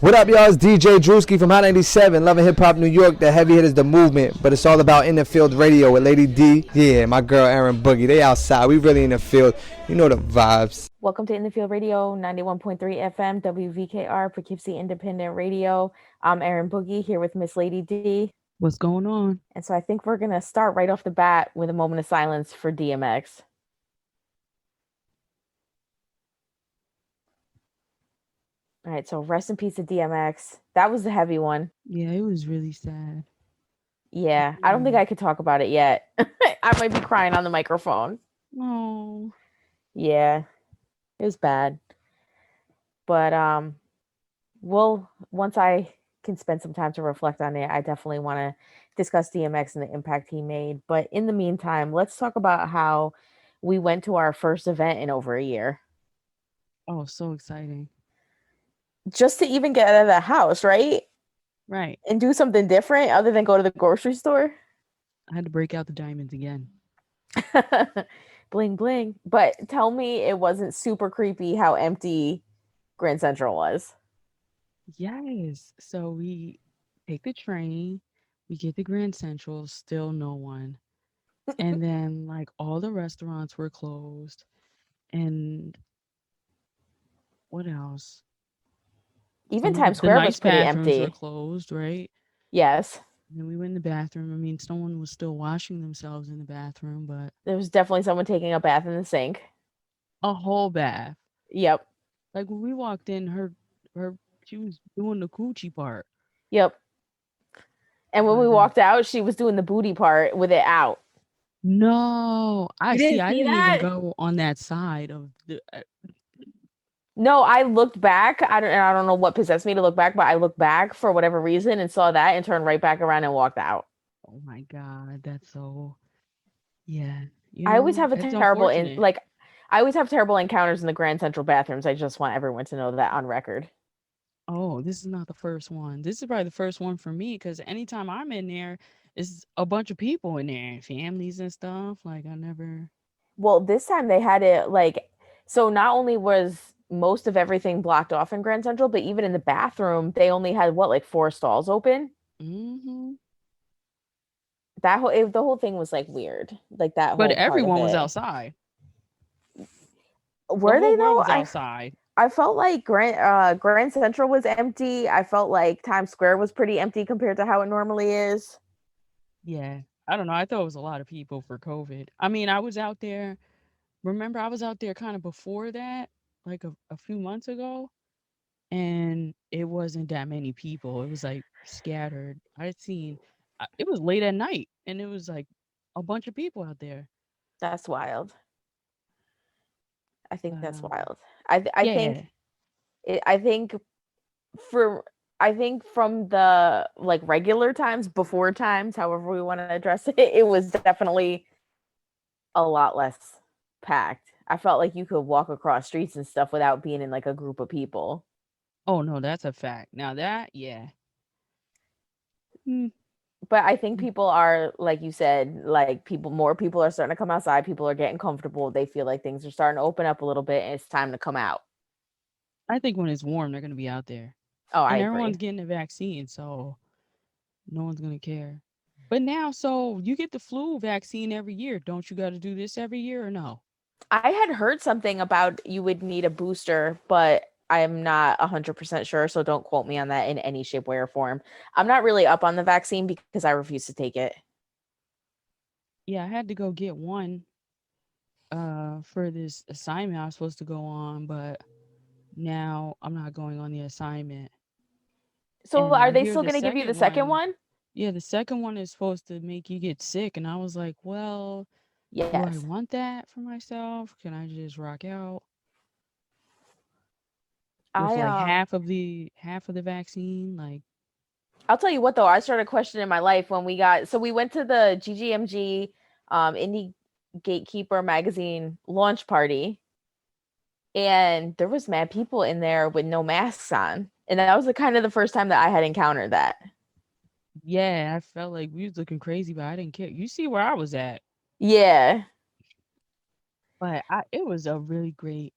What up, y'all? It's DJ Drewski from Hot 97, Loving Hip Hop New York. The heavy hitters, the movement, but it's all about in the field radio with Lady D. Yeah, my girl Aaron Boogie. They outside. We really in the field. You know the vibes. Welcome to In the Field Radio, 91.3 FM, WVKR, Poughkeepsie Independent Radio. I'm Aaron Boogie here with Miss Lady D. What's going on? And so I think we're going to start right off the bat with a moment of silence for DMX. All right, so rest in peace to DMX. That was the heavy one. Yeah, it was really sad. Yeah, I don't think I could talk about it yet. I might be crying on the microphone. Oh. Yeah, it was bad. But once I can spend some time to reflect on it, I definitely want to discuss DMX and the impact he made. But in the meantime, let's talk about how we went to our first event in over a year. Oh, so exciting. Just to even get out of the house, right? Right. And do something different other than go to the grocery store. I had to break out the diamonds again. Bling, bling. But tell me it wasn't super creepy how empty Grand Central was. Yes. So we take the train, we get to Grand Central, still no one. And then like all the restaurants were closed. And what else? Even Times Square was pretty empty. Were closed, right? Yes. And we went in the bathroom. I mean, someone was still washing themselves in the bathroom, but there was definitely someone taking a bath in the sink. A whole bath. Yep. Like when we walked in, she was doing the coochie part. Yep. And when we walked out, she was doing the booty part with it out. No, I didn't that? even go on that side of the. No, I looked back. I don't know what possessed me to look back, but I looked back for whatever reason and saw that and turned right back around and walked out. Oh my God, that's so. Yeah, I always have terrible encounters in the Grand Central bathrooms. I just want everyone to know that on record. Oh, this is not the first one. This is probably the first one for me because anytime I'm in there, it's a bunch of people in there, families and stuff. Like I never. Well, this time they had it so not only was most of everything blocked off in Grand Central, but even in the bathroom, they only had 4 stalls open. Mm-hmm. The whole thing was weird, that. But everyone was outside. Were they though? Outside. I felt like Grand Central was empty. I felt like Times Square was pretty empty compared to how it normally is. Yeah, I don't know. I thought it was a lot of people for COVID. I mean, I was out there. Remember, I was out there kind of before that, like a few months ago, and it wasn't that many people. It was scattered. I'd seen it was late at night, and it was a bunch of people out there. That's wild. I think that's wild. I think from the regular times, before times, however we want to address it, it was definitely a lot less packed. I felt like you could walk across streets and stuff without being in a group of people. Oh no, that's a fact. Now that, yeah. But I think people are, like you said, more people are starting to come outside. People are getting comfortable. They feel like things are starting to open up a little bit and it's time to come out. I think when it's warm, they're going to be out there. Oh, and I agree. Everyone's getting a vaccine, so no one's going to care. But now, so you get the flu vaccine every year. Don't you got to do this every year or no? I had heard something about you would need a booster, but I'm not 100% sure, so don't quote me on that in any shape, way, or form. I'm not really up on the vaccine because I refuse to take it. Yeah, I had to go get one for this assignment I was supposed to go on, but now I'm not going on the assignment. So are they still going to give you the second one? Yeah, the second one is supposed to make you get sick, and I was like, well, yes. Do I want that for myself? Can I just rock out? With half of the vaccine, I'll tell you what though, I started questioning my life when we went to the GGMG Indie Gatekeeper Magazine launch party, and there was mad people in there with no masks on, and that was the first time that I had encountered that. Yeah, I felt like we was looking crazy, but I didn't care. You see where I was at. Yeah. But it was a really great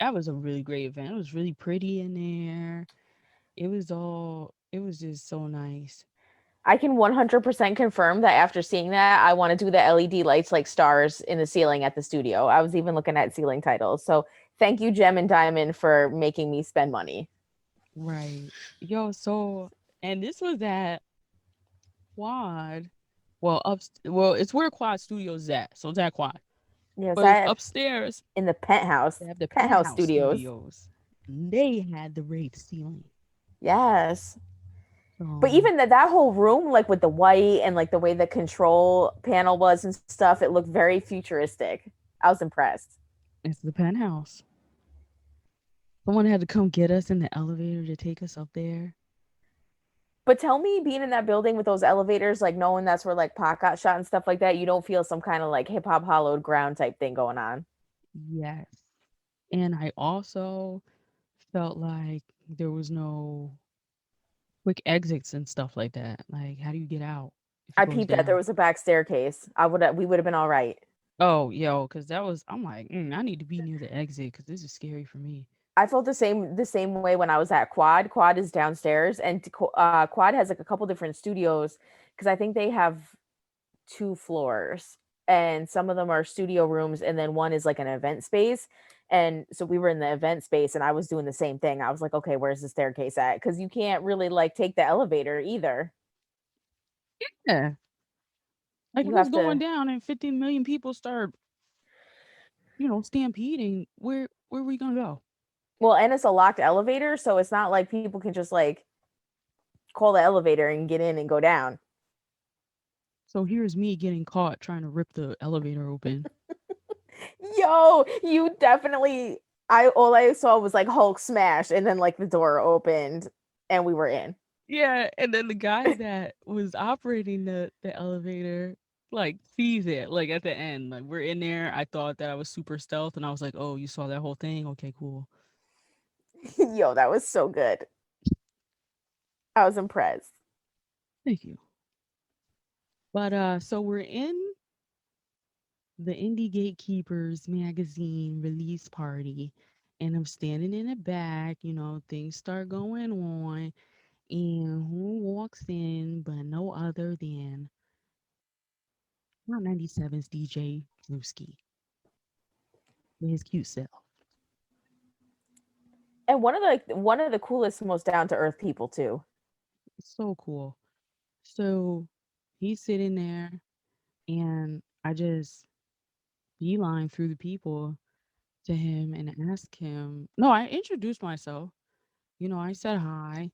event. It was really pretty in there. it was just so nice. I can 100% confirm that after seeing that, I want to do the LED lights like stars in the ceiling at the studio. I was even looking at ceiling titles. So thank you, Gem and Diamond, for making me spend money. Right. Yo, so and this was at Quad. Well, it's where Quad Studios is at. So it's at Quad. Yes, But I upstairs, in the penthouse, they have the penthouse penthouse studios. studios. And they had the rave ceiling. Yes. But So even that whole room, like with the white and like the way the control panel was and stuff, it looked very futuristic. I was impressed. it's the penthouse. Someone had to come get us in the elevator to take us up there. But tell me, being in that building with those elevators, like knowing that's where like Pac got shot and stuff like that, you don't feel some kind of like hip hop hollowed ground type thing going on. Yes. And I also felt like there was no quick exits and stuff like that. Like, how do you get out if it I goes peeped that there down? was a back staircase. We would have been all right. Oh, yo, because that was, I'm like, I need to be near the exit because this is scary for me. I felt the same way when I was at Quad. Quad is downstairs, and Quad has like a couple different studios because I think they have 2 floors, and some of them are studio rooms, and then one is like an event space. And so we were in the event space, and I was doing the same thing. I was like, okay, where's the staircase at? Because you can't really like take the elevator either. Yeah. Like, if You it's have going to. down and 15 million people start, stampeding, where are we going to go? Well, and it's a locked elevator, so it's not like people can just like call the elevator and get in and go down. So here's me getting caught trying to rip the elevator open. Yo, you definitely. I all I saw was like Hulk smash, and then like the door opened, and we were in. Yeah, and then the guy that was operating the elevator like sees it like at the end. Like we're in there. I thought that I was super stealth and I was like, "Oh, you saw that whole thing? Okay, cool." Yo, that was so good. I was impressed. Thank you. But so we're in the Indie Gatekeepers Magazine release party and I'm standing in the back, things start going on and who walks in but no other than Not 97's DJ Drewski with his cute self. And one of the coolest, most down to earth people too. It's so cool. So he's sitting there and I just beeline through the people to him and ask him. No, I introduced myself. I said hi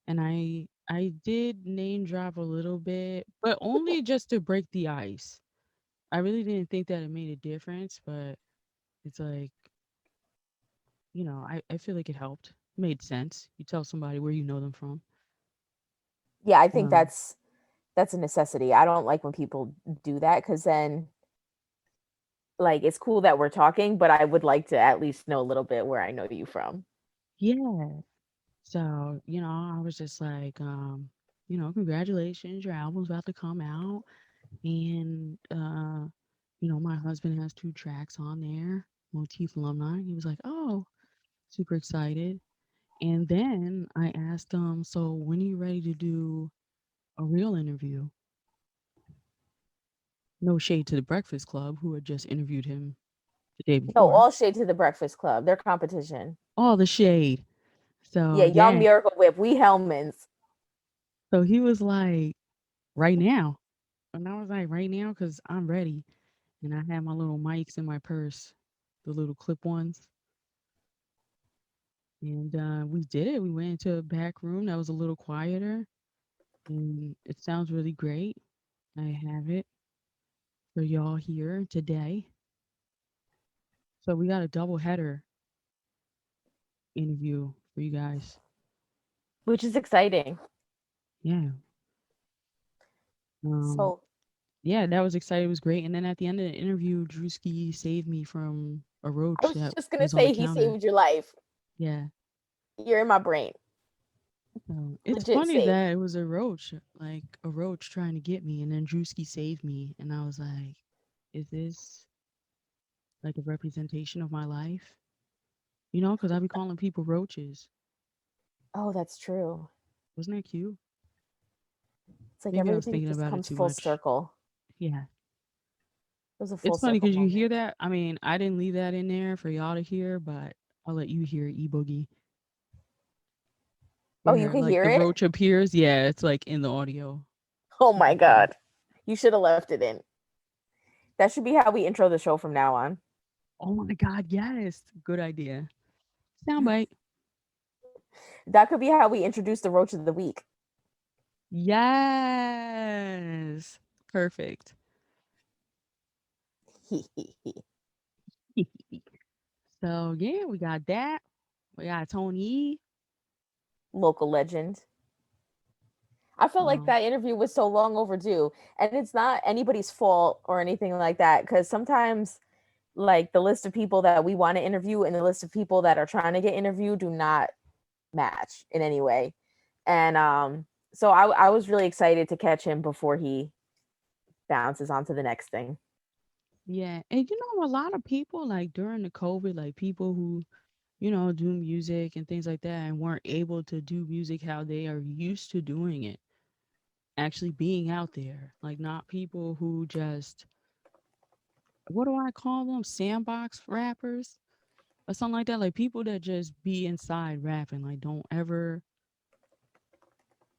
and I did name drop a little bit, but only just to break the ice. I really didn't think that it made a difference, but it's like, I feel like it helped. Made sense. You tell somebody where you know them from. Yeah, I think Um, that's a necessity. I don't like when people do that because then like it's cool that we're talking, but I would like to at least know a little bit where I know you from. yeah. So, I was just like, congratulations, your album's about to come out. And my husband has 2 tracks on there, Motif alumni. He was like, oh, super excited. And then I asked him, so when are you ready to do a real interview? No shade to the Breakfast Club, who had just interviewed him the day No, before. all shade to the Breakfast Club. Their competition. All the shade. Yeah, So y'all yeah. Miracle Whip. We Hellmans. So he was like, right now. And I was like, right now, because I'm ready. And I had my little mics in my purse, the little clip ones. And we did it. We went into a back room that was a little quieter. And it sounds really great. I have it for y'all here today. So we got a double header interview for you guys. Which is exciting. Yeah. Um, So yeah, that was exciting. It was great. And then at the end of the interview, Drewski saved me from a I roach was that just gonna was on the say he counter. saved your life. Yeah. You're in my brain. So it's Legit funny saved. that it was a roach, like a roach trying to get me, and then Drewski saved me, and I was like, "Is this like a representation of my life?" Because I be calling people roaches. Oh, that's true. Wasn't that cute? It's like Maybe I was everything thinking just about it comes too full much. circle. Yeah. It was a full It's funny circle because you moment. hear that. I mean, I didn't leave that in there for y'all to hear, but I'll let you hear E-Boogie. Oh, you Where can like hear the it? roach appears. Yeah, it's like in the audio. Oh my Super funny. God. You should have left it in. That should be how we intro the show from now on. Oh my God, yes. Good idea. Soundbite. That could be how we introduce the roach of the week. Yes. Perfect. So yeah, we got that. We got Tony E. Local legend. I felt like Um, that interview was so long overdue. And it's not anybody's fault or anything like that. Because sometimes, like, the list of people that we want to interview and the list of people that are trying to get interviewed do not match in any way. And so I was really excited to catch him before he bounces on to the next thing. yeah. And a lot of people like during the COVID, like people who, do music and things like that and weren't able to do music how they are used to doing it. Actually being out there. Like not people who just what do I call them? Sandbox rappers or something like that. Like people that just be inside rapping, like don't ever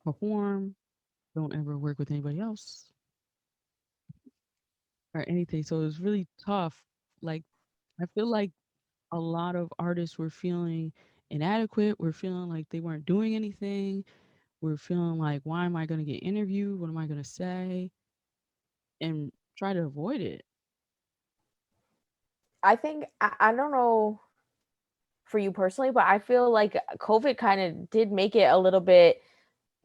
perform, don't ever work with anybody else or anything. So it was really tough. Like I feel like a lot of artists were feeling inadequate, were feeling like they weren't doing anything, were feeling like, why am I going to get interviewed? What am I going to say? And try to avoid it. I think I don't know for you personally, but I feel like COVID kind of did make it a little bit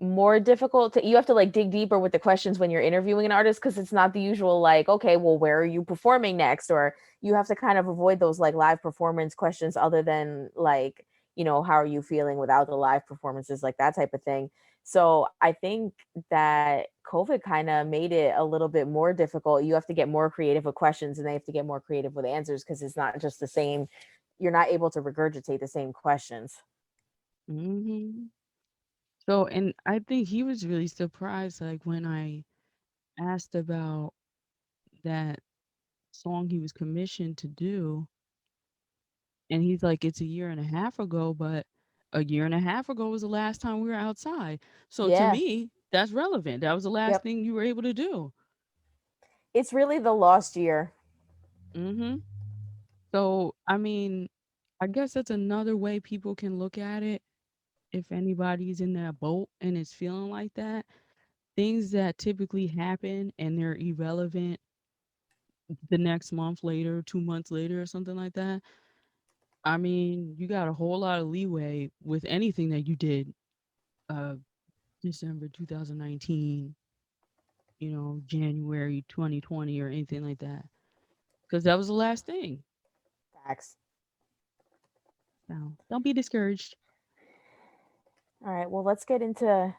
more difficult to, you have to like dig deeper with the questions when you're interviewing an artist, because it's not the usual like, okay, well, where are you performing next, or you have to kind of avoid those like live performance questions, other than like, how are you feeling without the live performances, like that type of thing. So I think that COVID kind of made it a little bit more difficult. You have to get more creative with questions and they have to get more creative with answers, because it's not just the same, you're not able to regurgitate the same questions. Hmm. So, and I think he was really surprised, like when I asked about that song he was commissioned to do, and he's like, it's a year and a half ago, but a year and a half ago was the last time we were outside. So to Yeah. me, that's relevant. That was the last Yep. thing you were able to do. It's really the lost year. Hmm. So, I mean, I guess that's another way people can look at it. If anybody's in that boat and is feeling like that, things that typically happen and they're irrelevant the next month later, 2 months later, or something like that. I mean, you got a whole lot of leeway with anything that you did uh December 2019, January 2020 or anything like that. Because that was the last thing. Facts. So don't be discouraged. All right. Well, let's get into.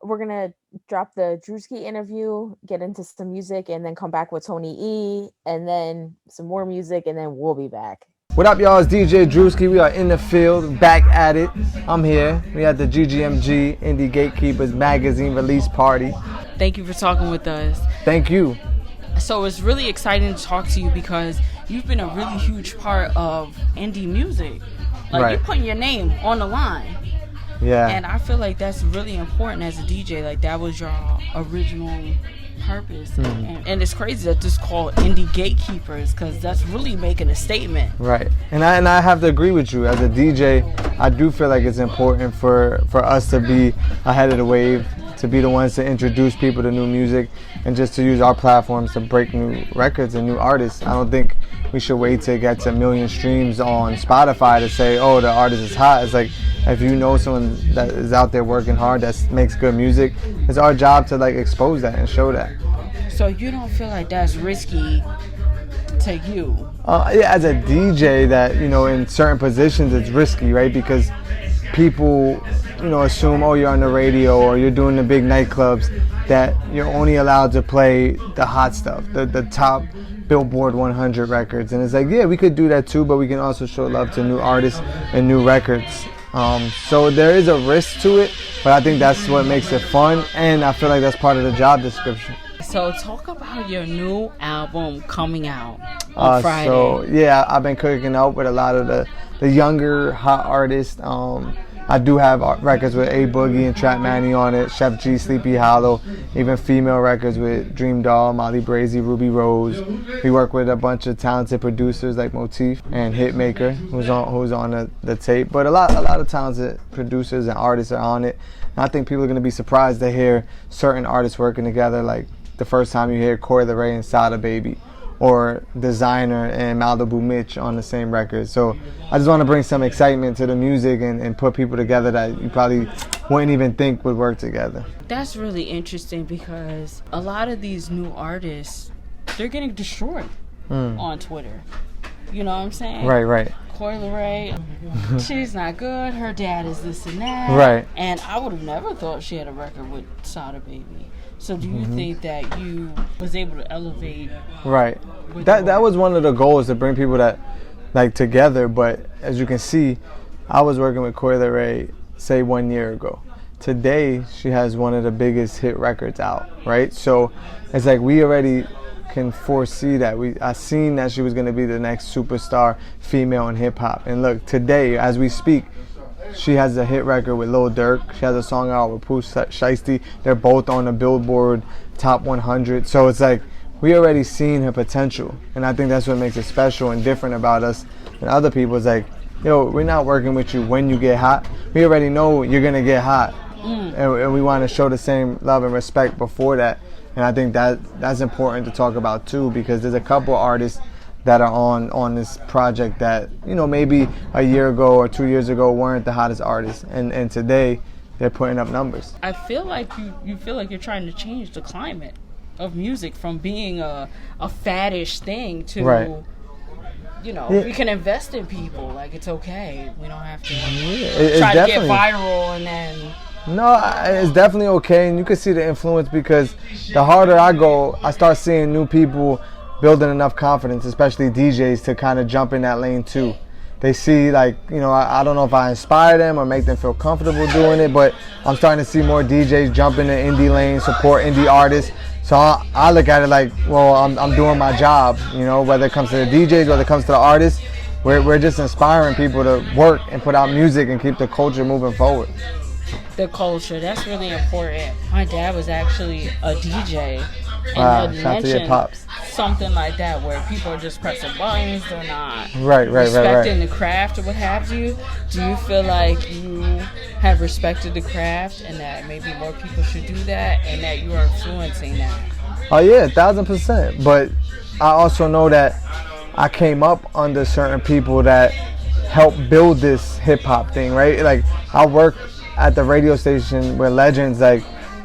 We're gonna drop the Drewski interview, get into some music, and then come back with Tony E, and then some more music, and then we'll be back. What up, y'all? It's DJ Drewski. We are in the field, back at it. I'm here. We had the GGMG Indie Gatekeepers Magazine release party. Thank you for talking with us. Thank you. So it's really exciting to talk to you because you've been a really huge part of indie music. Like Right. you're putting your name on the line. Yeah. And I feel like that's really important as a DJ. Like that was your original purpose. And it's crazy that this is called Indie Gatekeepers, because that's really making a statement. Right. And I have to agree with you. As a DJ, I do feel like it's important for us to be ahead of the wave, to be the ones to introduce people to new music, and just to use our platforms to break new records and new artists. I don't think we should wait to get to 1 million streams on Spotify to say, oh, the artist is hot. It's like, if you know someone that is out there working hard, that makes good music, it's our job to like expose that and show that. So you don't feel like that's risky to you? Yeah, as a DJ, that in certain positions it's risky, right? Because people, assume, oh, you're on the radio or you're doing the big nightclubs, that you're only allowed to play the hot stuff, the top Billboard 100 records. And it's like, yeah, we could do that too, but we can also show love to new artists and new records. So there is a risk to it, but I think that's what makes it fun, and I feel like that's part of the job description. So talk about your new album coming out on Friday. So yeah, I've been cooking up with a lot of the younger hot artists. I do have records with A Boogie and Trap Manny on it, Chef G, Sleepy Hollow, even female records with Dream Doll, Molly Brazy, Ruby Rose. We work with a bunch of talented producers like Motif and Hitmaker, who's on the tape. But a lot of talented producers and artists are on it. And I think people are gonna be surprised to hear certain artists working together, like the first time you hear Coi Leray and Sada Baby, or Designer and Malibu Mitch on the same record. So I just want to bring some excitement to the music and put people together that you probably wouldn't even think would work together. That's really interesting because a lot of these new artists, they're getting destroyed on Twitter. You know what I'm saying? Right. Coi Leray, she's not good. Her dad is this and that. Right. And I would have never thought she had a record with Sada Baby. So do you think that you was able to elevate? Right. That was one of the goals, to bring people that like together. But as you can see, I was working with Coi Leray, say 1 year ago. Today, she has one of the biggest hit records out, right? So it's like we already can foresee that. I seen that she was going to be the next superstar female in hip hop. And look, today, as we speak, she has a hit record with Lil Durk. She has a song out with Pooh Shiesty. They're both on the Billboard Top 100. So it's like we already seen her potential, and I think that's what makes it special and different about us and other people. It's like, yo, we're not working with you when you get hot. We already know you're gonna get hot, and we want to show the same love and respect before that. And I think that's important to talk about too, because there's a couple artists that are on this project that, you know, maybe a year ago or 2 years ago weren't the hottest artists, and today they're putting up numbers. I feel like you feel like you're trying to change the climate of music from being a faddish thing to, you know, we can invest in people. Like, it's okay. We don't have to try to get viral and then... No, it's definitely okay, and you can see the influence, because the harder I go, I start seeing new people building enough confidence, especially DJs, to kind of jump in that lane too. They see, like, you know, I don't know if I inspire them or make them feel comfortable doing it, but I'm starting to see more DJs jump in the indie lane, support indie artists. So I look at it like, well, I'm doing my job, you know, whether it comes to the DJs, whether it comes to the artists. We're just inspiring people to work and put out music and keep the culture moving forward. The culture, that's really important. My dad was actually a DJ. Wow, And shout to your pops. Something like that, where people are just pressing buttons, they're not respecting the craft or what have you. Do you feel like you have respected the craft, and that maybe more people should do that, and that you are influencing that? Oh yeah, 1000%. But I also know that I came up under certain people that helped build this hip hop thing, right? Like, I work at the radio station where legends like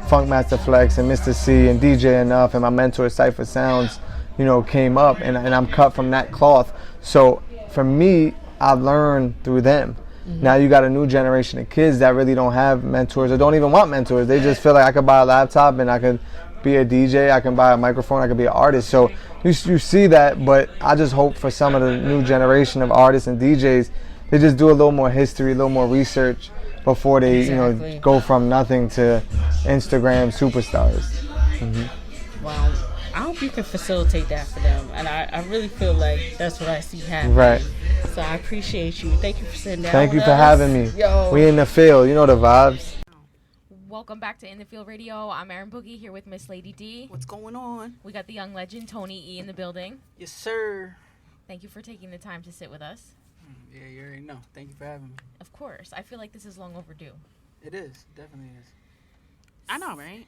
Funkmaster Flex and Mr. C and DJ Enough and my mentor Cypher Sounds, you know, came up, and I'm cut from that cloth. So for me, I've learned through them. Now you got a new generation of kids that really don't have mentors or don't even want mentors. They just feel like I could buy a laptop and I could be a DJ, I can buy a microphone, I could be an artist. So you see that, but I just hope for some of the new generation of artists and DJs, they just do a little more history, a little more research before they, you know, go from nothing to Instagram superstars. Well, I hope you can facilitate that for them, and I really feel like that's what I see happening. Right. So I appreciate you. Thank you for sitting down. Thank you with for us. having me. Yo. We in the field, you know the vibes. Welcome back to In the Field Radio. I'm Aaron Boogie here with Miss Lady D. What's going on? We got the young legend Tony E in the building. Yes, sir. Thank you for taking the time to sit with us. Yeah, you already know. Thank you for having me. Of course. I feel like this is long overdue. It is. Definitely is. I know, right?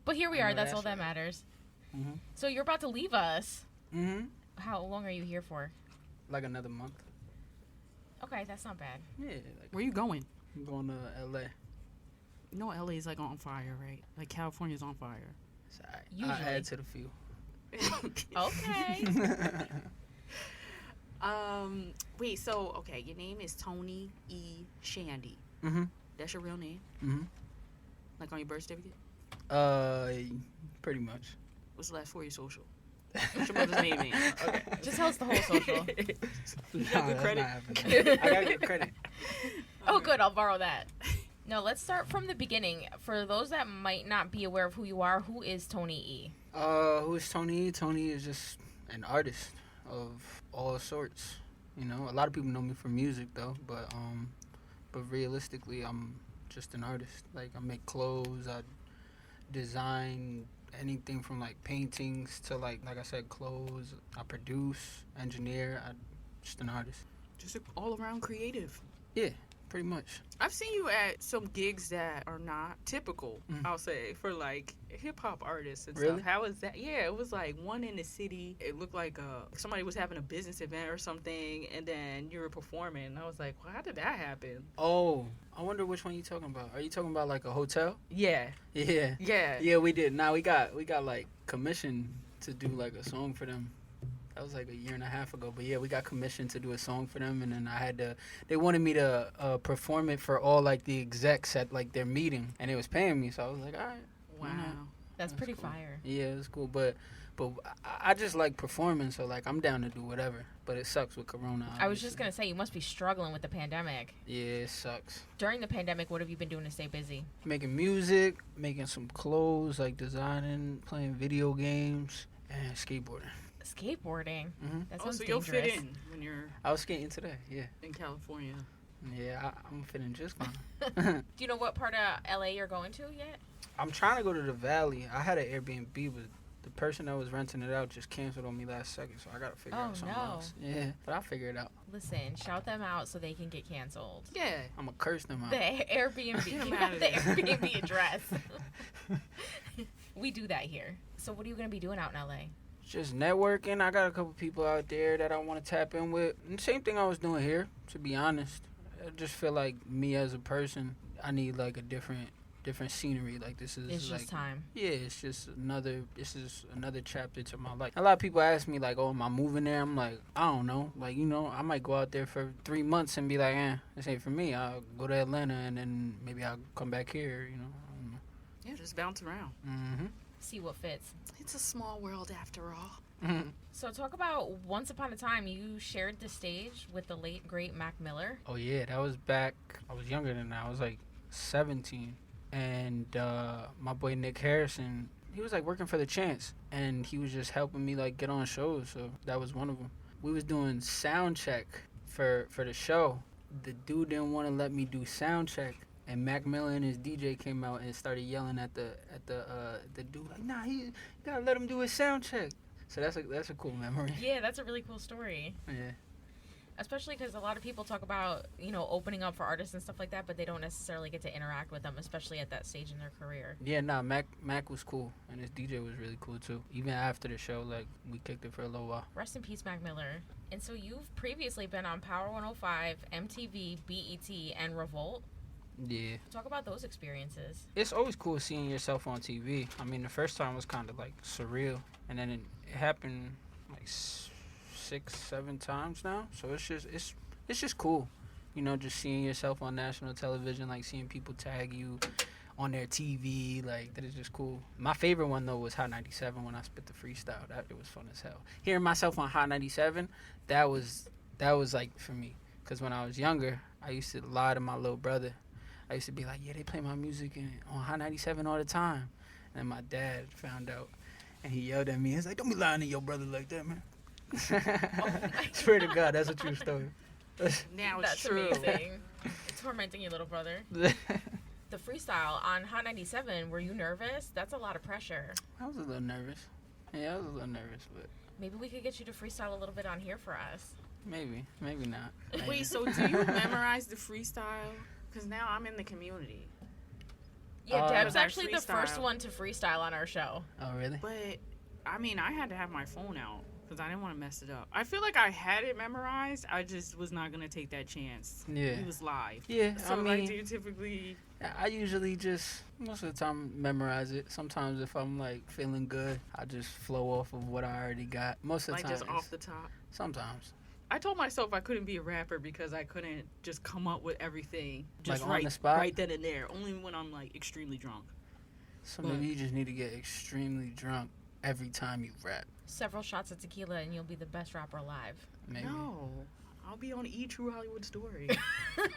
But here we are. That's all that matters. Mm-hmm. So you're about to leave us. Mm-hmm. How long are you here for? Like another month. Okay, that's not bad. Yeah. Like, Where you going? I'm going to L.A. You know LA is like on fire, right? Like California's on fire. So I Usually. add to the few. Okay. Wait, so, okay, your name is Tony E. Shandy. Mm-hmm. That's your real name? Mm-hmm. Like on your birth certificate? Pretty much. What's the last 4 of your social? What's your mother's maiden name? Okay. Just tell us the whole social. Nah, good that's credit? not happening. I gotta get credit. Oh, good. I'll borrow that. No, let's start from the beginning. For those that might not be aware of who you are, who is Tony E? Who is Tony E? Tony is just an artist of all sorts. You know, a lot of people know me for music though, but realistically, I'm just an artist. Like, I make clothes, I design anything from like paintings to like I said, clothes. I produce, engineer. I'm just an artist. Just all around creative. Yeah, pretty much. I've seen you at some gigs that are not typical, I'll say, for like hip hop artists and Really? stuff. How is that? Yeah, it was like one in the city. It looked like somebody was having a business event or something, and then you were performing. And I was like, well, how did that happen? Oh, I wonder which one you talking about. Are you talking about like a hotel? Yeah. Yeah. Yeah. Yeah, we did. Now we got like commissioned to do like a song for them. That was like a year and a half ago. But yeah, we got commissioned to do a song for them, and then they wanted me to perform it for all like the execs at like their meeting, and it was paying me, so I was like, all right. Wow. That's pretty cool. fire. Yeah, it's cool, but I just like performing, so like I'm down to do whatever. But it sucks with Corona. Obviously. I was just gonna say, you must be struggling with the pandemic. Yeah, it sucks. During the pandemic, what have you been doing to stay busy? Making music, making some clothes, like designing, playing video games, and skateboarding. Skateboarding. That sounds so you'll dangerous. fit in when you're I was skating today. Yeah. in California. Yeah, I'm fitting just fine. Do you know what part of LA you're going to yet? I'm trying to go to the Valley. I had an Airbnb, but the person that was renting it out just canceled on me last second, so I gotta figure out something else. Yeah, but I'll figure it out. Listen, shout them out so they can get canceled. Yeah. I'm gonna curse them out. The Airbnb. Get 'em You out got of the there. Airbnb address. We do that here. So what are you going to be doing out in LA? Just networking. I got a couple people out there that I want to tap in with. And same thing I was doing here, to be honest. I just feel like me as a person, I need like a different scenery. Like this is It's like, just time. Yeah, this is another chapter to my life. A lot of people ask me like, oh, am I moving there? I'm like, I don't know. Like, you know, I might go out there for 3 months and be like, this ain't for me. I'll go to Atlanta and then maybe I'll come back here, you know. I don't know. Yeah, just bounce around. Mm-hmm. See what fits. It's a small world after all. Mm-hmm. So talk about once upon a time you shared the stage with the late great Mac Miller. Oh yeah, that was back. I was younger than that. I was like 17, and my boy Nick Harrison, he was like working for the Chance, and he was just helping me like get on shows. So that was one of them. We was doing sound check for the show. The dude didn't want to let me do sound check, and Mac Miller and his DJ came out and started yelling at the dude like, nah, you gotta let him do his sound check. So that's a cool memory. Yeah, that's a really cool story. Yeah. Especially because a lot of people talk about, opening up for artists and stuff like that, but they don't necessarily get to interact with them, especially at that stage in their career. Yeah, nah, Mac was cool, and his DJ was really cool too. Even after the show, like, we kicked it for a little while. Rest in peace, Mac Miller. And so you've previously been on Power 105, MTV, BET, and Revolt. Yeah. Talk about those experiences. It's always cool seeing yourself on TV. I mean, the first time was kind of, like, surreal, and then it happened, like, 6-7 times now. So it's just cool, just seeing yourself on national television, like seeing people tag you on their TV, like that is just cool. My favorite one though was Hot 97 when I spit the freestyle. That it was fun as hell. Hearing myself on Hot 97, that was like for me, because when I was younger, I used to lie to my little brother. I used to be like, yeah, they play my music on Hot 97 all the time, and my dad found out, and he yelled at me. He's like, don't be lying to your brother like that, man. Swear to God, that's a true story. Now it's That's true. amazing. It's tormenting your little brother. The freestyle on Hot 97, were you nervous? That's a lot of pressure. I was a little nervous. Yeah, I was a little nervous, but Maybe we could get you to freestyle a little bit on here for us. maybe not. Maybe. Wait, so do you memorize the freestyle? Because now I'm in the community. Yeah, Deb's I actually the first freestyle. one to freestyle on our show. Oh, really? But, I mean, I had to have my phone out because I didn't want to mess it up. I feel like I had it memorized. I just was not going to take that chance. Yeah. It was live. Yeah, So, I mean, like, do you typically... I usually just, most of the time, memorize it. Sometimes if I'm, like, feeling good, I just flow off of what I already got. Most of the Like, time. just off the top? Sometimes. I told myself I couldn't be a rapper because I couldn't just come up with everything just Like, on the spot? right then and there. Only when I'm, like, extremely drunk. So maybe you just need to get extremely drunk every time you rap. Several shots of tequila and you'll be the best rapper alive. Maybe. No. I'll be on E! True Hollywood Story.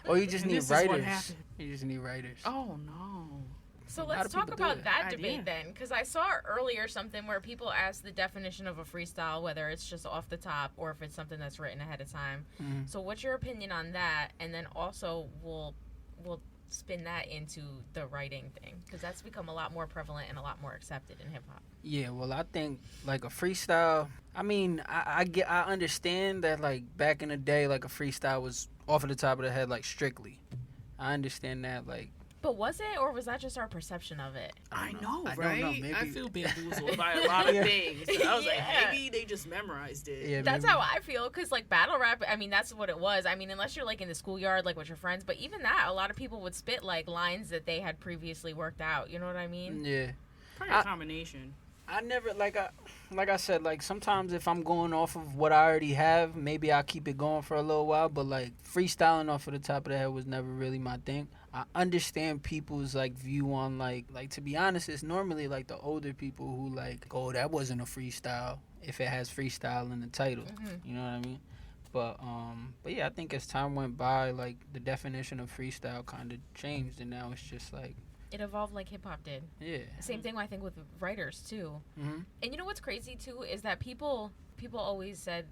Or you just And need this is what writers. happened. You just need writers. Oh no. So How let's do talk people do about it? that Idea. debate then, because I saw earlier something where people asked the definition of a freestyle, whether it's just off the top or if it's something that's written ahead of time. Mhm. So what's your opinion on that? And then also we'll spin that into the writing thing, because that's become a lot more prevalent and a lot more accepted in hip hop. Yeah, well, I think like a freestyle. I mean, I understand that like back in the day, like a freestyle was off of the top of the head, like strictly. I understand that, like. But was it, or was that just our perception of it? I don't know, know. I don't right? know, maybe- I feel bamboozled by a lot of Yeah. things. I was Yeah. like, maybe they just memorized it. Yeah, That's maybe. how I feel, because like battle rap, I mean, that's what it was. I mean, unless you're like in the schoolyard, like with your friends, but even that, a lot of people would spit like lines that they had previously worked out. You know what I mean? Yeah. Probably a combination. I never like I said, like sometimes if I'm going off of what I already have, maybe I'll keep it going for a little while, but like freestyling off of the top of the head was never really my thing. I understand people's like view on like to be honest, it's normally like the older people who like, oh, that wasn't a freestyle if it has freestyle in the title. Mm-hmm. You know what I mean? But yeah, I think as time went by, like the definition of freestyle kind of changed, and now it's just like It evolved like hip hop did. yeah. Same thing I think with writers too. Mm-hmm. And you know what's crazy too is that people always said,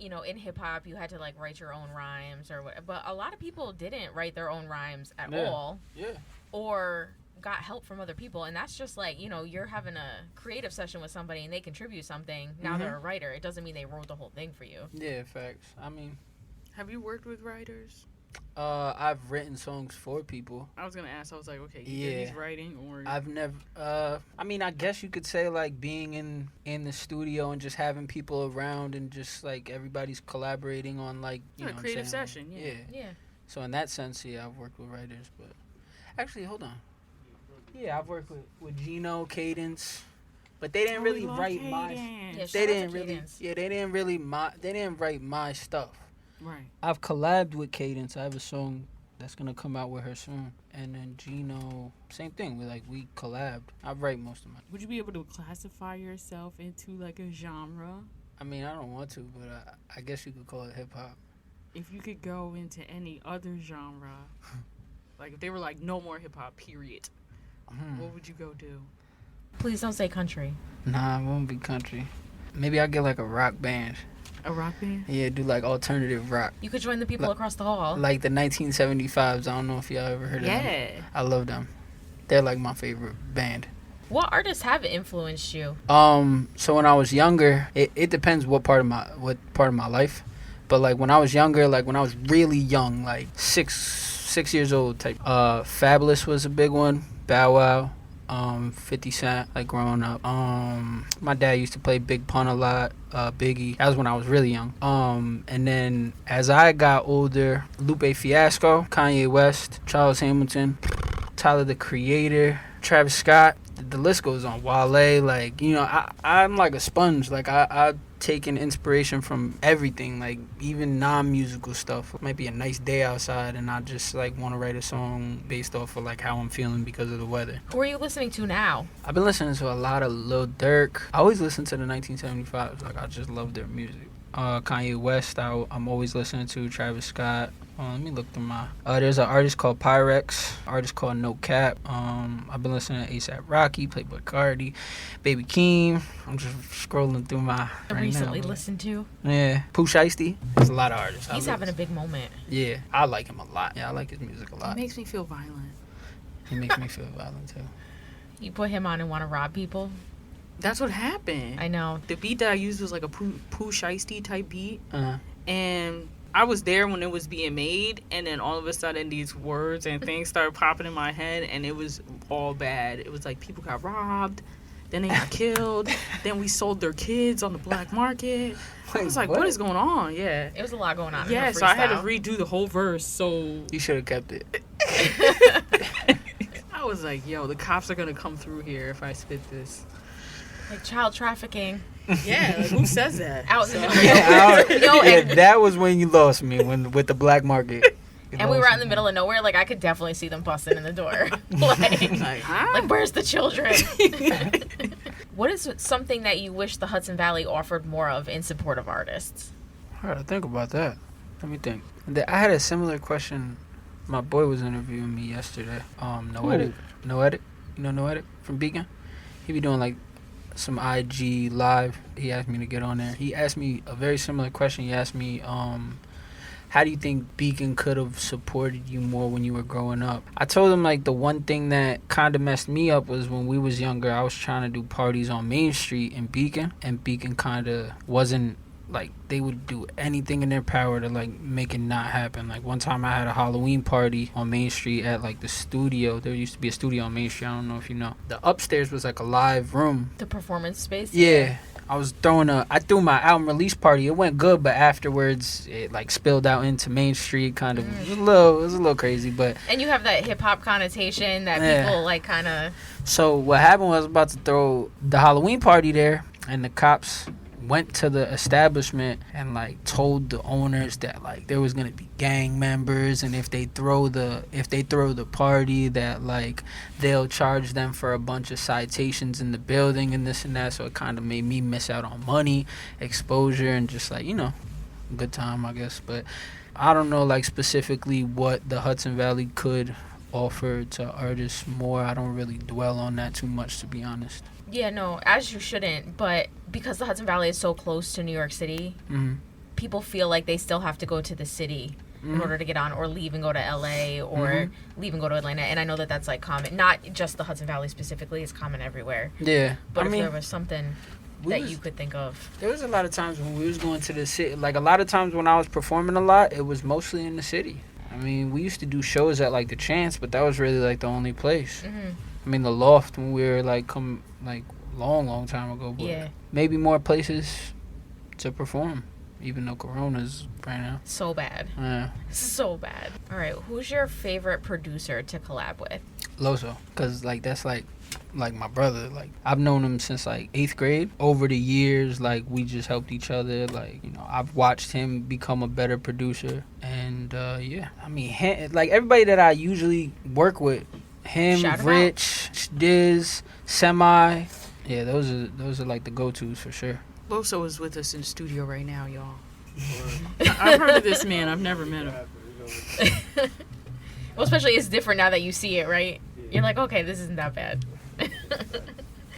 you know, in hip hop you had to like write your own rhymes or what, but a lot of people didn't write their own rhymes at Yeah. all, Yeah. or got help from other people. And that's just like, you know, you're having a creative session with somebody and they contribute something. Now Mhm. they're a writer. It doesn't mean they wrote the whole thing for you. Yeah, facts. I mean, Have you worked with writers? I've written songs for people. I was gonna ask. I was like, okay, Yeah. either he's writing or I've never. I mean, I guess you could say like being in the studio and just having people around and just like everybody's collaborating on like you a know what I'm creative saying? session. Yeah. Yeah. Yeah. So in that sense, yeah, I've worked with writers, but actually, hold on. Yeah, I've worked with Gino, Cadence, but they didn't really write my. Yeah, shout They out to didn't really. Cadence. Yeah, they didn't really. They didn't write my stuff. Right. I've collabed with Cadence. I have a song that's gonna come out with her soon, and then Gino, same thing. We collabed. I write most of mine. Would you be able to classify yourself into like a genre? I mean, I don't want to, but I guess you could call it hip hop. If you could go into any other genre, like if they were like no more hip hop, period, what would you go do? Please don't say country. Nah, it won't be country. Maybe I'll get like a rock band. A rock band? Yeah, do like alternative rock, You could join the people across the hall. like the 1975s. I don't know if y'all ever heard of them. Yeah. I love them. They're like my favorite band. What artists have influenced you? So when I was younger, it depends what part of my life, but like when I was younger, like when I was really young, like six years old type. Fabulous was a big one. Bow Wow, 50 Cent, like growing up. My dad used to play Big Pun a lot. Biggie. That was when I was really young. And then as I got older, Lupe Fiasco, Kanye West, Charles Hamilton, Tyler the Creator, Travis Scott. The list goes on. Wale, like, you know, I'm like a sponge. Like, I take in inspiration from everything, like, even non-musical stuff. It might be a nice day outside, and I just, like, want to write a song based off of, like, how I'm feeling because of the weather. Who are you listening to now? I've been listening to a lot of Lil Durk. I always listen to the 1975s. Like, I just love their music. Kanye West, I'm always listening to. Travis Scott. Let me look through my... there's an artist called Pyrex, artist called No Cap. I've been listening to A$AP Rocky, Playboi Carti, Baby Keem. I'm just scrolling through my... Recently listened to. Yeah. Pooh Shiesty. There's a lot of artists. He's having a big moment. Yeah, I like him a lot. Yeah, I like his music a It lot. makes me feel violent. He makes me feel violent, too. You put him on and want to rob people? That's what happened. I know. The beat that I used was like a Pooh Shiesty type beat. Uh-huh. And I was there when it was being made, and then all of a sudden these words and things started popping in my head, and it was all bad. It was like people got robbed, then they got killed, then we sold their kids on the black market. I was like, what is going on? Yeah. It was a lot going on. Yeah, in her so I had to freestyle. redo the whole verse, so You should have kept it. I was like, yo, the cops are going to come through here if I spit this. Like child trafficking. Yeah, like, who says that? Out in the Yeah, No, yeah, and- that was when you lost me, with the black market. You And we lost were out in me. the middle of nowhere. Like, I could definitely see them busting in the door. like, Huh? where's the children? What is something that you wish the Hudson Valley offered more of in support of artists? I gotta think about that. Let me think. I had a similar question. My boy was interviewing me yesterday. No edit. You know No Edit from Beacon? He be doing like some IG live. He asked me to get on there. He asked me a very similar question. He asked me, how do you think Beacon could have supported you more when you were growing up? I told him like the one thing that kind of messed me up was when we was younger, I was trying to do parties on Main Street in Beacon, and Beacon kind of wasn't like, they would do anything in their power to like make it not happen. Like one time I had a Halloween party on Main Street at like the studio. There used to be a studio on Main Street. I don't know if you know. The upstairs was like a live room. The performance space. Yeah. I threw my album release party. It went good, but afterwards it like spilled out into Main Street. Kind of, it was a little crazy, but. And you have that hip hop connotation that people like kind of. So what happened was I was about to throw the Halloween party there, and the cops went to the establishment and like told the owners that like there was gonna be gang members, and if they throw the party that like they'll charge them for a bunch of citations in the building and this and that. So it kind of made me miss out on money, exposure, and just like, you know, good time, I guess. But I don't know like specifically what the Hudson Valley could offer to artists more. I don't really dwell on that too much, to be honest. Yeah, no, as you shouldn't, but because the Hudson Valley is so close to New York City, people feel like they still have to go to the city in order to get on, or leave and go to LA, or leave and go to Atlanta. And I know that that's like common, not just the Hudson Valley specifically, it's common everywhere. Yeah. But if there was something you could think of. There was a lot of times when we was going to the city, like a lot of times when I was performing a lot, it was mostly in the city. I mean, we used to do shows at like the Chance, but that was really like the only place. I mean, the Loft when we were like long time ago, but maybe more places to perform, even though Corona's right now. So bad. Yeah. So bad. All right, who's your favorite producer to collab with? Loso, because like that's like my brother. Like I've known him since like 8th grade. Over the years, like we just helped each other. Like, you know, I've watched him become a better producer, and yeah, I mean, like everybody that I usually work with, him, Rich, Diz, Semi. Yeah, those are like the go-tos for sure. Loso is with us in the studio right now, y'all. I've heard of this man. I've never met him. Well, especially it's different now that you see it, right? You're like, okay, this isn't that bad. All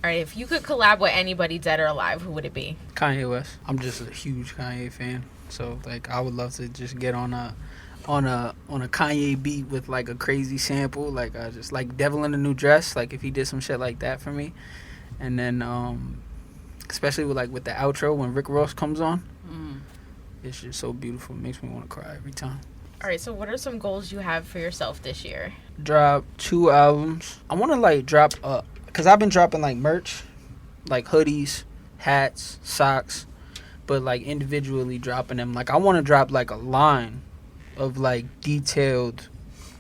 right, if you could collab with anybody dead or alive, who would it be? Kanye West. I'm just a huge Kanye fan, so like I would love to just get on a Kanye beat with like a crazy sample, like just like Devil in a New Dress, like if he did some shit like that for me. And then especially with the outro when Rick Ross comes on, it's just so beautiful. It makes me want to cry every time. All right, so what are some goals you have for yourself this year? Drop 2 albums. I want to like drop because I've been dropping like merch, like hoodies, hats, socks, but like individually dropping them. Like I want to drop like a line of like detailed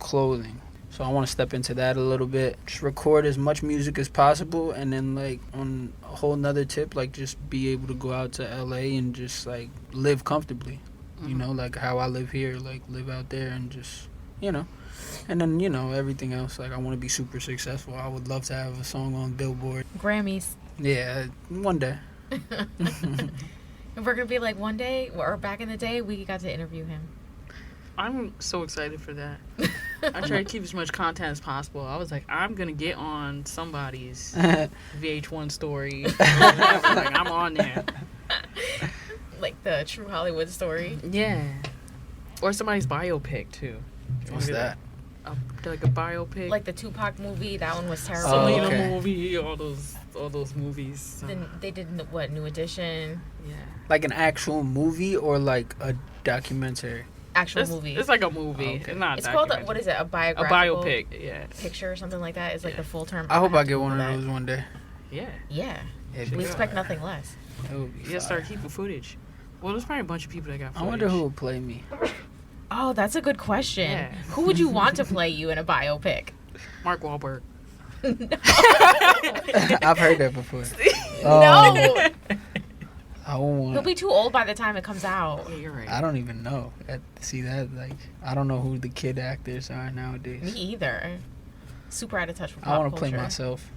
clothing. So I want to step into that a little bit. Just record as much music as possible, and then like on a whole nother tip, like just be able to go out to LA and just like live comfortably. You know, like how I live here, like live out there and just, you know. And then, you know, everything else, like I want to be super successful. I would love to have a song on Billboard. Grammys. Yeah, one day. And we're going to be like one day, or back in the day, we got to interview him. I'm so excited for that. I try to keep as much content as possible. I was like, I'm going to get on somebody's VH1 story. Like, I'm on there. Like the True Hollywood Story. Yeah. Or somebody's biopic, too. What's that? Like a biopic. Like the Tupac movie, that one was terrible. Selena movie, all those movies. Then they did, what, New Edition? Yeah. Like an actual movie or like a documentary? Actual movie. It's like a movie. Oh, okay. It's called, what is it, a biographical? A biopic, yeah. Picture or something like that is like the full term. I hope I get one of those one day. Yeah. Yeah. We expect nothing less. Yeah, start keeping footage. Well, there's probably a bunch of people that got footage. I wonder who will play me. Oh, that's a good question. Yeah. Who would you want to play you in a biopic? Mark Wahlberg. I've heard that before. No. I won't want. He'll be too old by the time it comes out. Yeah, you're right. I don't even know. See that? Like, I don't know who the kid actors are nowadays. Me either. Super out of touch with pop I want to play culture. myself.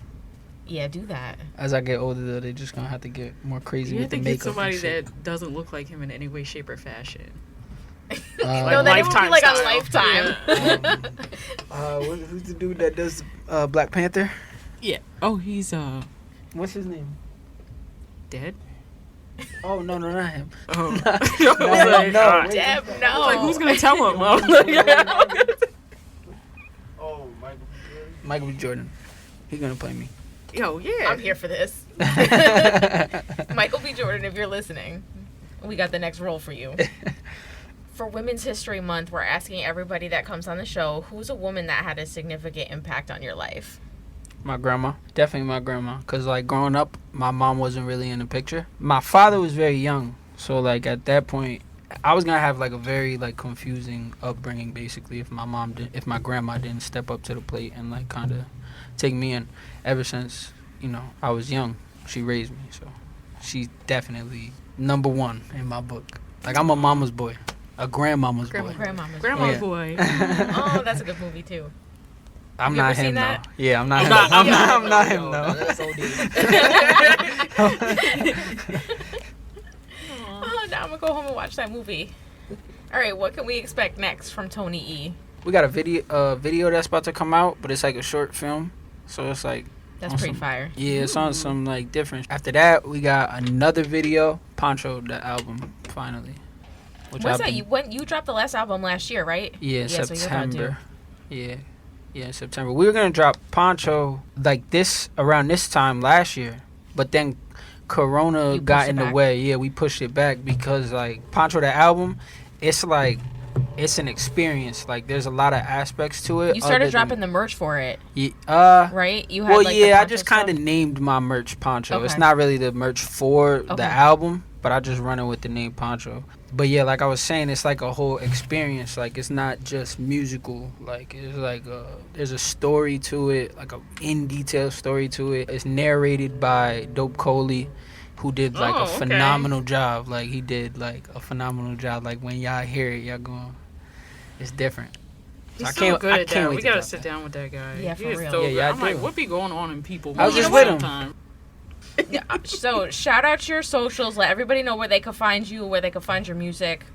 Yeah, do that. As I get older, though, they're just gonna have to get more crazy You with have the to get makeup. somebody and shit. that doesn't look like him in any way, shape, or fashion. No, then it would be like a Lifetime lifetime. Who's the dude that does Black Panther? Yeah. Oh, he's What's his name? dead. Oh no, not him. Oh, No. Deb, no. I was like, who's gonna tell him? I was like, Oh, Michael B. Jordan. He's gonna play me. Yo, yeah. I'm here for this. Michael B. Jordan, if you're listening, we got the next role for you. For Women's History Month, we're asking everybody that comes on the show, who's a woman that had a significant impact on your life? My grandma. Definitely my grandma. Because, like, growing up, my mom wasn't really in the picture. My father was very young. So, like, at that point, I was going to have, like, a very, like, confusing upbringing, basically, if my grandma didn't step up to the plate and, like, kind of take me in. Ever since, I was young, she raised me. So, she's definitely number one in my book. Like, I'm a mama's boy. A grandmama's boy. Grandmama's Grandma's Yeah. boy. Oh, that's a good movie, too. I'm You ever not seen him, though. that? Yeah, I'm not him. not- I'm not him, though. Oh, now I'm going to go home and watch that movie. All right, what can we expect next from Tony E? We got a video that's about to come out, but it's like a short film. So it's like That's on pretty some- fire. Yeah, it's on some like different. After that, we got another video, Poncho, the album, finally. Which What's I've that? been- You dropped the last album last year, right? Yeah, so you're about September. Yeah, September. We were gonna drop Poncho like this around this time last year, but then Corona You pushed got it in the back? way. Yeah, we pushed it back because like Poncho, the album, it's like it's an experience. Like there's a lot of aspects to it. You started other dropping than, the merch for it, yeah, right? You well, like, the yeah, I Poncho just kind of stuff? named my merch Poncho. It's Okay. not really the merch for Okay. the album, but I just run it with the name Poncho. But yeah, like I was saying, it's like a whole experience. Like it's not just musical. Like it's like there's a story to it, like a in detail story to it. It's narrated by Dope Coley, who did like Oh, a okay. phenomenal job. Like he did like a phenomenal job. Like when y'all hear it, y'all going, it's different. He's I so can't- good I at can't that. wait We to gotta drop sit that. down with that guy. Yeah, He for is real. so Yeah, good. yeah, I I'm like, do. what be going on in people? I was You just know with what? him. Sometime. Yeah, so shout out your socials. Let everybody know where they can find you, where they can find your music.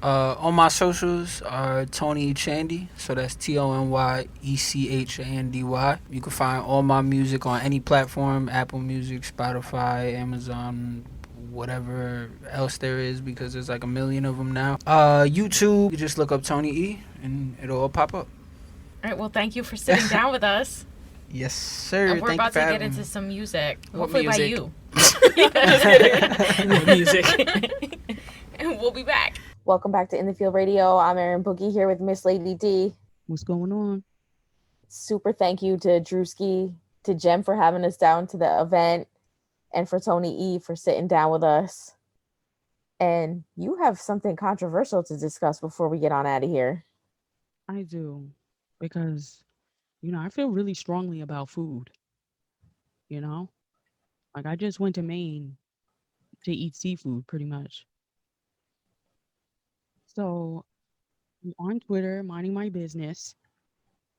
On my socials are Tony Chandy, so that's TonyEchandy. You can find all my music on any platform: Apple Music, Spotify, Amazon, whatever else there is, because there's like a million of them now. YouTube, you just look up Tony E, and it'll all pop up. All right, well, thank you for sitting down with us. Yes, sir. And we're Thank about you for to get having into me. some music. What Hopefully by music? you. What music? And we'll be back. Welcome back to In the Field Radio. I'm Erin Boogie here with Miss Lady D. What's going on? Super thank you to Drewski, to Jem for having us down to the event, and for Tony E for sitting down with us. And you have something controversial to discuss before we get on out of here. I do, because I feel really strongly about food. Like I just went to Maine to eat seafood, pretty much. So I'm on Twitter, minding my business,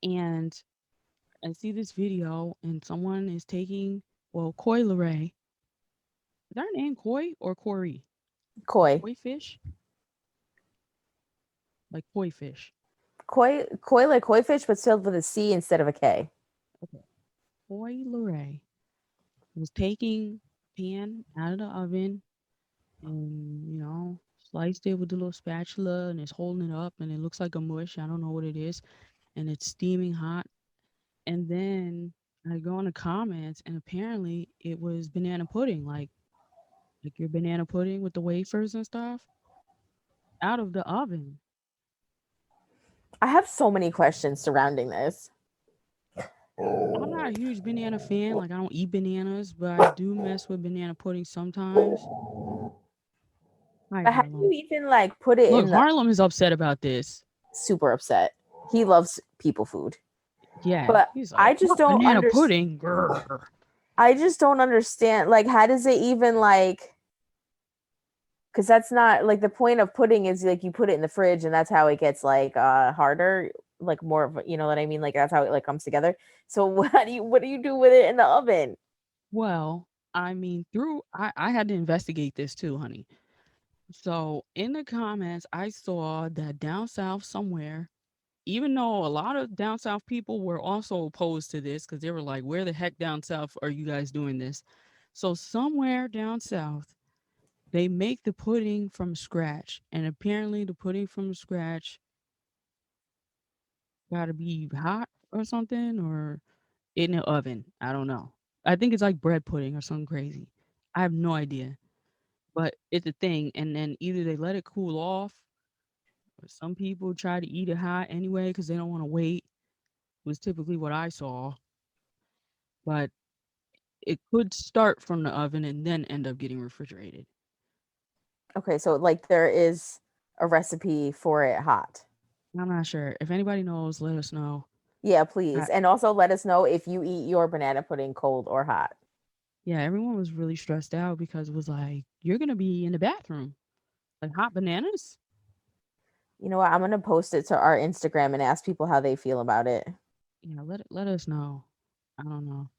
and I see this video, and someone is taking, Koi Leray. Is that her name Koi or Corey? Koi. Koi fish? Like koi fish. Koi like koi fish, but spelled with a C instead of a K. Koi Leray was taking pan out of the oven and, sliced it with the little spatula and is holding it up and it looks like a mush. I don't know what it is. And it's steaming hot. And then I go in the comments and apparently it was banana pudding, like your banana pudding with the wafers and stuff out of the oven. I have so many questions surrounding this. I'm not a huge banana fan. Like I don't eat bananas, but I do mess with banana pudding sometimes. Hi, But how do Harlem. you even like put it Look, in the Harlem is upset about this. super upset? He loves people food. Yeah. But he's I just "What, don't banana underst- pudding. Grr." I just don't understand. Like, how does it even like? Because that's not like the point of pudding is like you put it in the fridge and that's how it gets like harder, like more of you know what I mean. Like that's how it like comes together. So what do you do with it in the oven? Well, I mean, I had to investigate this too, honey. So in the comments, I saw that down south somewhere, even though a lot of down south people were also opposed to this because they were like, where the heck down south are you guys doing this? So somewhere down south, they make the pudding from scratch. And apparently the pudding from scratch got to be hot or something or in the oven. I don't know. I think it's like bread pudding or something crazy. I have no idea. But it's a thing. And then either they let it cool off or some people try to eat it hot anyway because they don't want to wait, was typically what I saw. But it could start from the oven and then end up getting refrigerated. Okay, so like there is a recipe for it hot. I'm not sure. If anybody knows, let us know. Yeah, please. And also let us know if you eat your banana pudding cold or hot. Yeah, everyone was really stressed out because it was like, you're going to be in the bathroom. Like hot bananas? You know what? I'm going to post it to our Instagram and ask people how they feel about it. Yeah, let us know. I don't know.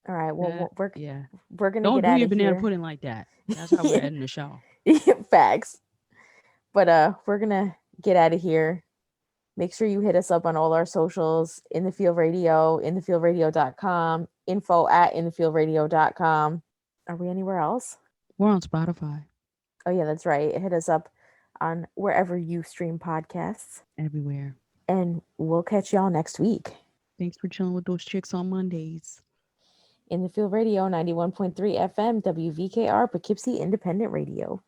All right. Well, we're going to Don't get do out your of banana here. pudding like that. That's how we're ending the show. Facts. But we're going to get out of here. Make sure you hit us up on all our socials, In the Field Radio, inthefieldradio.com, info@inthefieldраdio.com. Are we anywhere else? We're on Spotify. Oh, yeah, that's right. Hit us up on wherever you stream podcasts. Everywhere. And we'll catch y'all next week. Thanks for chilling with those chicks on Mondays. In the Field Radio, 91.3 FM, WVKR, Poughkeepsie Independent Radio.